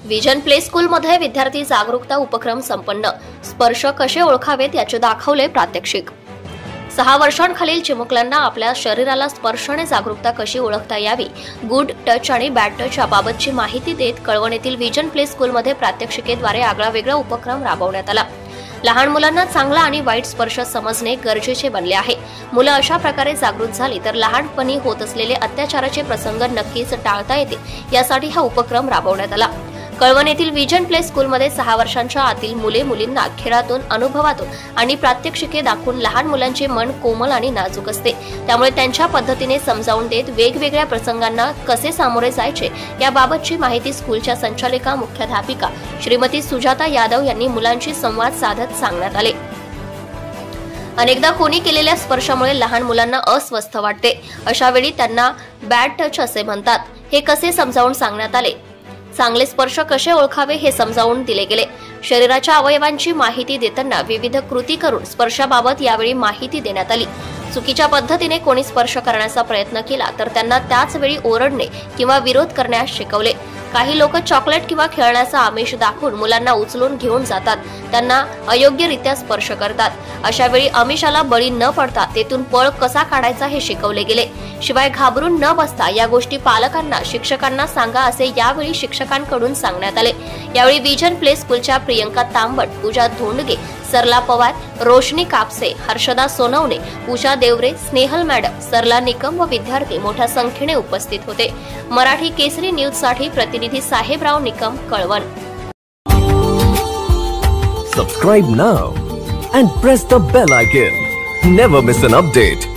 Vision play स्कूलमध्ये विद्यार्थी जागरूकता उपक्रम संपन्न। स्पर्श कसे ओळखावेत याचे दाखवले प्रात्यक्षिक। 6 वर्षांखालील चिमुकल्यांना आपल्या शरीराला स्पर्शाने जागरूकता कशी ओळखता यावी, गुड टच आणि बॅड टच याबाबतची माहिती देत कळवण येथील विजन प्ले स्कूलमध्ये प्रात्यक्षिकेद्वारे आगळावेगळा उपक्रम राबवण्यात आला। लहान मुलांना चांगला आणि वाईट स्पर्श समजणे गरजेचे बनले आहे। मुलं अशा प्रकारे जागृत झाली तर लहानपणी होत असलेले अत्याचाराचे प्रसंग नक्कीच टाळता येतील, यासाठी हा उपक्रम राबवण्यात आला। कळवण येथील विजन प्ले स्कूलमध्ये 6 वर्षांच्या आतील मुलींना खेळातून, अनुभवातून आणि प्रात्यक्षिके दाखवून लहान मुलांचे मन कोमल आणि नाजूक असते, त्यामुळे त्यांच्या पद्धतीने समजावून देत वेगवेगळ्या प्रसंगांना कसे सामोरे जायचे याबाबतची माहिती स्कूलच्या संचालिका मुख्याध्यापिका श्रीमती सुजाता यादव यांनी मुलांशी संवाद साधत सांगण्यात आले। अनेकदा कोणी केलेल्या स्पर्शामुळे लहान मुलांना अस्वस्थ वाटते, अशा वेळी त्यांना बॅड टच असे म्हणतात। हे कसे समजावून सांगण्यात आले। चांगले स्पर्श कसे ओळखावे हे समजावून दिले गेले। शरीराच्या अवयवांची माहिती देताना विविध कृती करून स्पर्शाबाबत यावेळी माहिती देण्यात आली। चुकीच्या पद्धतीने कोणी स्पर्श करण्याचा प्रयत्न केला तर त्यांना त्याच वेळी ओरडणे किंवा विरोध करण्यास शिकवले। काही लोक चॉकलेट किंवा खेळण्याचा आमिष दाखवून मुलांना उचलून घेऊन जातात, त्यांना अयोग्यरित्या स्पर्श करतात। अशा वेळी आमिषाला बळी न पडता तेथून पळ कसा काढायचा हे शिकवले गेले। शिवाय घाबरून न बसता या गोष्टी पालकांना, शिक्षकांना सांगा असे यावेळी शिक्षकांकडून सांगण्यात आले। यावेळी विजन प्ले स्कूलच्या प्रियंका तांबट, पूजा धोंडगे, सरला पवार, रोशनी कापसे, हर्षदा सोनवणे, उषा देवरे, स्नेहल मॅडम, सरला निकम व विद्यार्थी मोठ्या संख्येने उपस्थित होते। मराठी केसरी न्यूज साठी प्रतिनिधी Sahebrao Nikam, Kalwan. Subscribe now and press the bell icon. Never miss an update.